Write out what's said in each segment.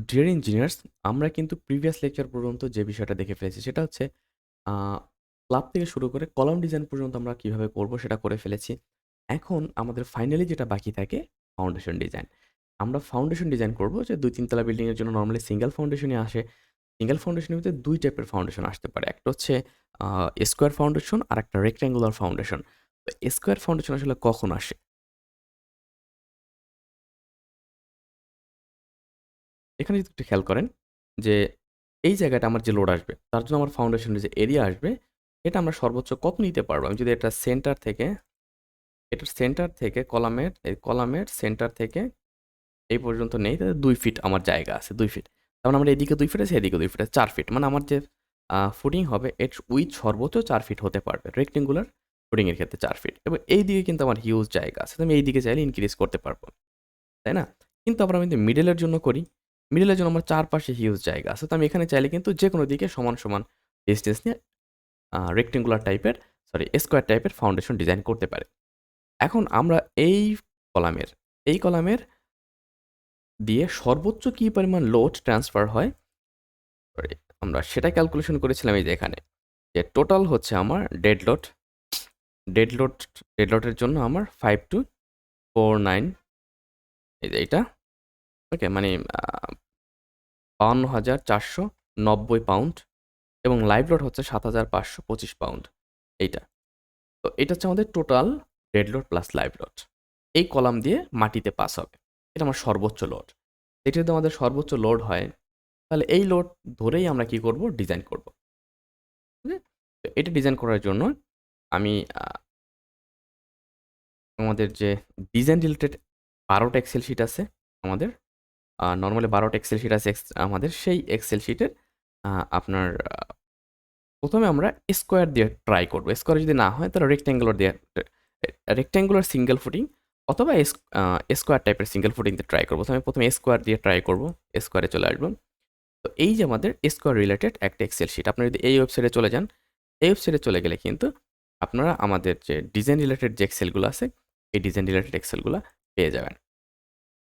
Deer engineers, আমরা কিন্তু previous lecture পর্যন্ত যে বিষয়টা দেখে ফেলেছি সেটা হচ্ছে ক্লাব থেকে শুরু করে কলাম ডিজাইন পর্যন্ত আমরা কিভাবে করব সেটা করে ফেলেছি। এখন আমাদের ফাইনালি যেটা বাকি থাকে ফাউন্ডেশন ডিজাইন। আমরা ফাউন্ডেশন ডিজাইন করব যে ২-৩ তলা বিল্ডিং এর জন্য নরমালি সিঙ্গেল ফাউন্ডেশনই আসে। সিঙ্গেল ফাউন্ডেশনের ভিতরে ২ টাইপের ফাউন্ডেশন আসতে পারে। একটা হচ্ছে স্কোয়ার ফাউন্ডেশন আর একটা রেক্টেঙ্গুলার ফাউন্ডেশন। তো স্কোয়ার ফাউন্ডেশন আসলে কখন আসে? এখানে যদি একটু খেয়াল করেন যে এই জায়গাটা আমার যে লোড আসবে তার জন্য আমার ফাউন্ডেশনের যে এরিয়া আসবে এটা আমরা সর্বোচ্চ কত নিতে পারবো? আমি যদি এটা এটার সেন্টার থেকে কলামের সেন্টার থেকে এই পর্যন্ত নেই তাহলে ২ ফিট আমার জায়গা আছে ২ ফিট। তার মানে আমার এদিকে ২ ফিট আছে, এদিকে ২ ফিট আছে, ৪ ফিট। মানে আমার যে ফুটিং হবে এর উইথ সর্বোচ্চ ৪ ফিট হতে পারবে। রেক্টেঙ্গুলার ফুটিং এর ক্ষেত্রে ৪ ফিট এবং এইদিকে কিন্তু আমার হিউজ জায়গা আছে। তো আমি এইদিকে চাইলে ইনক্রিজ করতে পারবো। তাই না? কিন্তু আবার আমি যদি মিডলের জন্য করি, মিডলের জন্য আমার চারপাশে হিউজ জায়গা আছে। তো আমি এখানে চাইলে কিন্তু যেকোনো দিকে সমান, সমান ডিসটেন্স নিয়ে রেক্টেঙ্গুলার টাইপের স্কোয়ার টাইপের ফাউন্ডেশন ডিজাইন করতে পারি। এখন আমরা কলামের এই কলামের দিয়ে সর্বোচ্চ কি পরিমাণ লোড ট্রান্সফার হয়, সরি আমরা সেটা ক্যালকুলেশন করেছিলাম এই যে এখানে। যে টোটাল হচ্ছে আমার ডেড লোড ডেড লোডের জন্য আমার 5249 এই যে এইটা। ওকে? মানে ৫২,৪৯০ পাউন্ড এবং লাইভ লোড হচ্ছে ৭,৫২৫ পাউন্ড এইটা। তো এটা হচ্ছে আমাদের total dead load plus live load. এই কলাম দিয়ে মাটিতে পাস হবে। এটা আমার সর্বোচ্চ লোড। এটা যদি আমাদের সর্বোচ্চ লোড হয় তাহলে এই লোড ধরেই আমরা কি করব? ডিজাইন করব। ওকে? তো এটা ডিজাইন করার জন্য আমি আমাদের যে ডিজাইন রিলেটেড ১২ টা এক্সেল শিট আছে আমাদের। নরমালি ১২ টা এক্সেল শিট আছে আমাদের। সেই এক্সেল শিটের আপনার ১ম এ আমরা স্কোয়ার দিয়ে ট্রাই করব। স্কোয়ার যদি না হয় তাহলে রেক্টেঙ্গুলার সিঙ্গেল ফুটিং অথবা স্কোয়ার টাইপের সিঙ্গেল ফুটিং দিয়ে ট্রাই করব। তো আমি ১ম এ স্কোয়ার দিয়ে ট্রাই করব। স্কোয়ারে চলে আসব। তো এই যে আমাদের স্কোয়ার রিলেটেড একটা এক্সেল শিট। আপনারা যদি এই ওয়েবসাইটে চলে যান, এই ওয়েবসাইটে চলে গেলে কিন্তু আপনারা আমাদের যে ডিজাইন রিলেটেড যে এক্সেলগুলো আছে, এই ডিজাইন রিলেটেড এক্সেলগুলা পেয়ে যাবেন।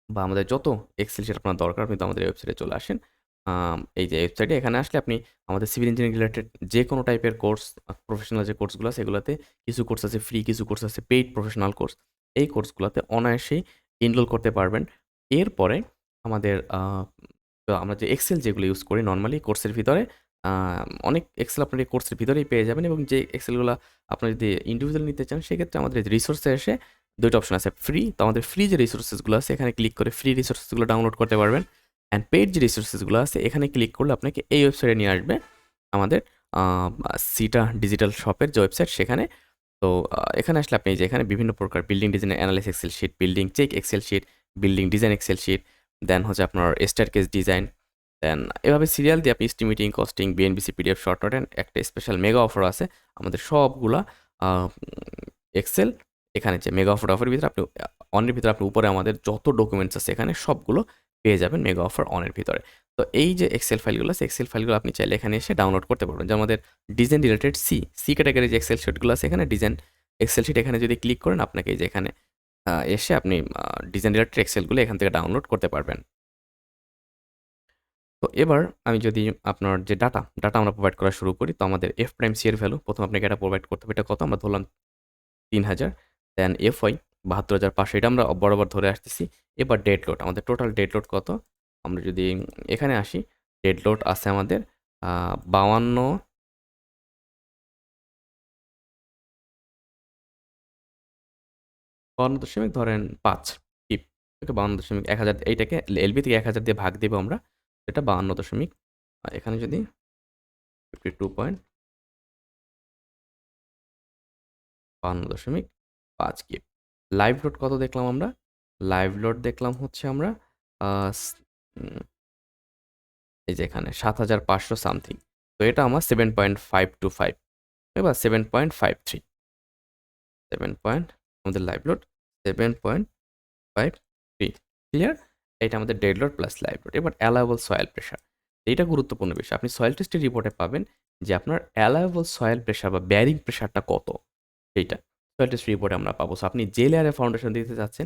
বা আমাদের যত এক্সেল শিট আপনার দরকার আপনি তো আমাদের ওয়েবসাইটে চলে আসেন। এই যে ওয়েবসাইটে এখানে আসলে আপনি আমাদের সিভিল ইঞ্জিনিয়ারিং রিলেটেড যেকোনো টাইপের কোর্স, প্রফেশনাল যে কোর্সগুলো আছে এগুলাতে কিছু কোর্স আছে ফ্রি, কিছু কোর্স আছে পেইড প্রফেশনাল কোর্স। এই কোর্সগুলাতে অনায়াসেই এনরোল করতে পারবেন। এরপরে আমাদের তো আমরা যে এক্সেল যেগুলো ইউজ করি নরমালি কোর্সের ভিতরে আ অনেক এক্সেল আপনার এই কোর্সের ভিতরেই পেয়ে যাবেন এবং যে এক্সেলগুলা আপনারা যদি ইন্ডিভিজুয়াল নিতে চান সেক্ষেত্রে আমাদের রিসোর্সে এসে ২ টা অপশন আছে। ফ্রি, তো আমাদের ফ্রি যে রিসোর্সেস গুলো আছে এখানে ক্লিক করে ফ্রি রিসোর্সেস গুলো ডাউনলোড করতে পারবেন। অ্যান্ড পেইড যে রিসোর্সেস গুলো আছে এখানে ক্লিক করলে আপনাকে এই ওয়েবসাইটে নিয়ে আসবে। আমাদের আ সিটা ডিজিটাল শপের যে ওয়েবসাইট সেখানে। তো এখানে আসলে আপনি এই যে এখানে বিভিন্ন প্রকার building design analysis excel sheet, building check excel sheet, building design excel sheet, then হচ্ছে আপনার স্টেয়ারকেস ডিজাইন, দেন এভাবে সিরিয়াল দিয়ে আপনি estimating, costing, BNBC, PDF, short note and একটা স্পেশাল মেগা অফার আছে। আমাদের সবগুলা আ এক্সেল এখানে যে মেগা অফারের ভিতরে আপনি অনের ভিতরে আপনি উপরে আমাদের যত ডকুমেন্টস আছে এখানে সবগুলো পেয়ে যাবেন মেগা অফার অনের ভিতরে। তো এই যে এক্সেল ফাইলগুলো আছে, এক্সেল ফাইলগুলো আপনি চাইলে এখানে এসে ডাউনলোড করতে পারবেন। যে আমাদের ডিজাইন রিলেটেড সি ক্যাটাগরি যে এক্সেল শিটগুলো আছে এখানে ডিজাইন এক্সেল শিট এখানে যদি ক্লিক করেন আপনাকে এই যে এখানে এসে আপনি ডিজাইন রিলেটেড এক্সেলগুলো এখান থেকে ডাউনলোড করতে পারবেন। তো এবার আমি যদি আপনার যে ডাটা আমরা প্রোভাইড করা শুরু করি তো আমাদের এফ প্রাইম সি এর ভ্যালু ১ম আপনাকে এটা প্রোভাইড করতে হবে। এটা কত? আমরা ধরলাম ৩,০০০, দেন এফওয়াই ৭২,৫০০ এটা আমরা বরাবর ধরে আসতেছি। এবার ডেড লোড, আমাদের টোটাল ডেড লোড কত? আমরা যদি এখানে আসি, ডেড লোড আছে আমাদের ৫২ ৫২ ধরেন ৫ কিপ ওকে ৫২.১০০০ এইটাকে এলবি থেকে ১,০০০ দিয়ে ভাগ দিব আমরা। এটা ৫২ এখানে যদি 52.৫২.৫ কিপ। লাইভ লোড কত দেখলাম আমরা? লাইভ লোড দেখলাম হচ্ছে আমরা আ স উম এই যে এখানে ৭৫০০ সামথিং। তো এটা আমার 7.525 এবার 7.53 আমাদের লাইভ লোড 7.53 ক্লিয়ার? এটা আমাদের dead load plus live load. এবার অ্যালাউয়েবল সয়েল প্রেশার। এইটা গুরুত্বপূর্ণ বিষয়। আপনি সয়েল টেস্টের রিপোর্টে পাবেন যে আপনার অ্যালাউয়েবল সয়েল প্রেশার বা বেয়ারিং প্রেশারটা কত? সেইটা সয়েল টেস্ট রিপোর্টে আমরা পাবো। সো আপনি যে লেয়ারে ফাউন্ডেশন দিতে চাচ্ছেন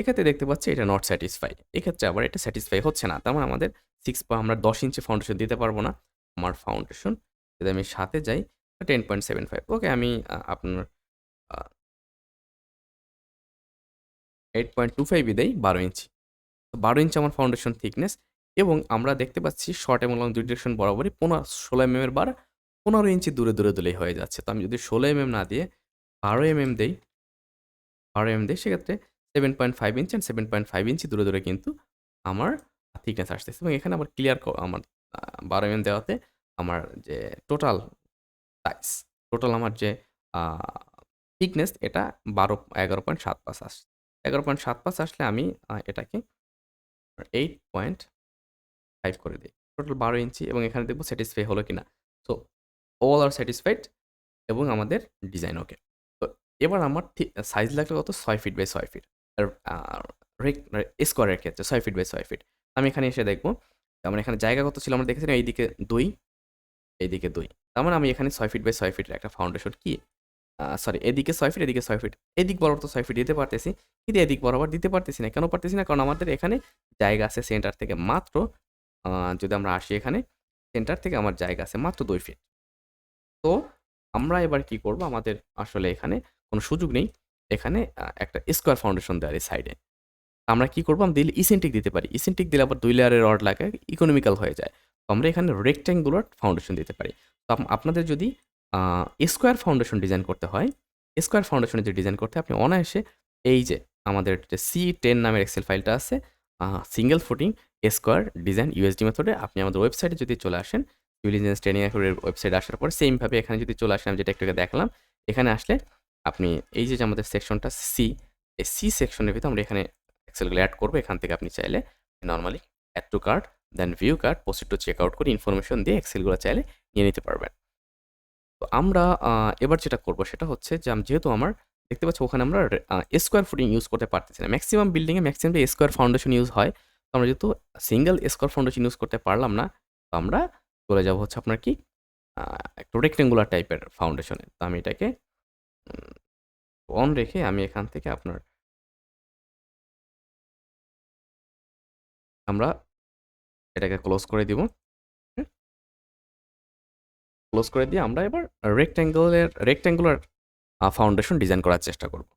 এক্ষেত্রে দেখতে পাচ্ছি এটা নট স্যাটিসফাই। এক্ষেত্রে আবার এটা স্যাটিসফাই হচ্ছে না। তার মানে আমাদের 6 বা আমরা 10 ইঞ্চি ফাউন্ডেশন দিতে পারবো না। আমার ফাউন্ডেশন যদি আমি 7 এ যাই 10.75 ওকে আমি আপনার আ 8.25 ই দেই 12 ইঞ্চি। তো 12 ইঞ্চি আমার ফাউন্ডেশন থিকনেস এবং আমরা দেখতে পাচ্ছি শর্ট এবং লং দুই ডিরেকশন বরাবরই 16 এমএম এর বার 15 ইঞ্চি দূরে দিলেই হয়ে যাচ্ছে। তো আমি যদি 16 এমএম না দিয়ে 12 এমএম দেই 12 এমএম দেই সেক্ষেত্রে 7.5 ইঞ্চি অ্যান্ড 7.5 ইঞ্চি দূরে কিন্তু আমার থিকনেস আসতেছে এবং এখানে আমার ক্লিয়ার আমার 12 এমএম দেওয়াতে আমার যে টোটাল সাইজ, টোটাল আমার যে আ থিকনেস এটা 11.75 আসছে। 11.75 আসলে আমি এটাকে 8.5 করে দেই। টোটাল 12 ইঞ্চি এবং এখানে দেখব স্যাটিসফাই হলো কিনা। সো অল আর স্যাটিসফাইড এবং আমাদের ডিজাইন ওকে। তো এবার আমার সাইজ লাগবে কত ৬ ফিট বাই ৬ ফিট। আর স্কোয়ারের ক্ষেত্রে ৬ ফিট বাই ৬ ফিট। আমি এখানে এসে দেখব আমার এখানে জায়গা কত ছিল আমরা দেখেছিলাম এইদিকে ২, এইদিকে ২। তার মানে আমি এখানে ৬ ফিট বাই ৬ ফিটের একটা ফাউন্ডেশন কি সরি এদিকে ৬ ফিট, এদিকে ৬ ফিট। এদিক বরাবর তো ৬ ফিট দিতে পারতেছি। কিন্তু এদিক বরাবর দিতে পারতেছি না। কেন পারতেছি না? কারণ আমাদের এখানে জায়গা আছে সেন্টার থেকে মাত্র আ যদি আমরা আসি এখানে, সেন্টার থেকে আমার জায়গা আছে মাত্র ২ ফিট। তো আমরা এবার কি করব? আমাদের আসলে এখানে কোনো সুযোগ নেই। এখানে একটা স্কোয়ার ফাউন্ডেশন দেওয়ার এই সাইডে। আমরা কি করব? আমরা দিলে ইসেন্ট্রিক দিতে পারি। ইসেন্ট্রিক দিলে আবার ২ লেয়ারের রড লাগে, ইকোনমিক্যাল হয়ে যায়। তো আমরা এখানে রেক্টেঙ্গুলার ফাউন্ডেশন দিতে পারি। তো আপনাদের যদি আ স্কোয়ার ফাউন্ডেশন ডিজাইন করতে হয়, স্কোয়ার ফাউন্ডেশনের যে ডিজাইন করতে হয় আপনি অনায়াসে এই যে আমাদের যে C10 নামের এক্সেল ফাইলটা আছে, single footing square design USD মেথডে আপনি আমাদের ওয়েবসাইটে যদি চলে আসেন, সিভিল ইঞ্জিনিয়ার্স ট্রেনিং একাডেমির ওয়েবসাইটে আসার পরে সেম ভাবে এখানে যদি চলে আসেন, আমি যেটা একটু আগে দেখালাম, এখানে আসলে আপনি এই যে আমাদের সেকশনটা সি, এই সি সেকশনের ভিতরে আমরা এখানে এক্সেলগুলো এড করব। এখান থেকে আপনি চাইলে normally add to cart, then view cart, proceed to check out করে ইনফরমেশন দিয়ে এক্সেলগুলো চাইলে নিয়ে নিতে পারবেন। তো আমরা এবার যেটা করব সেটা হচ্ছে যে যেহেতু আমার দেখতে পাচ্ছি ওখানে আমরা স্কোয়ার ফুটিং ইউজ করতে পারতেছি না। মেক্সিমাম বিল্ডিংয়ে ম্যাক্সিমাম স্কোয়ার ফাউন্ডেশন ইউজ হয়। তো আমরা যেহেতু সিঙ্গেল স্কোয়ার ফাউন্ডেশন ইউজ করতে পারলাম না, তো আমরা চলে যাব হচ্ছে আপনার কি আ একটু রেক্টেঙ্গুলার টাইপের ফাউন্ডেশনে। তো আমি এটাকে অন রেখে আমি এখান থেকে আপনার আমরা এটাকে ক্লোজ করে দিব। হুম? ক্লোজ করে দিয়ে আমরা এবার রেক্টেঙ্গুলার ফাউন্ডেশন ডিজাইন করার চেষ্টা করব।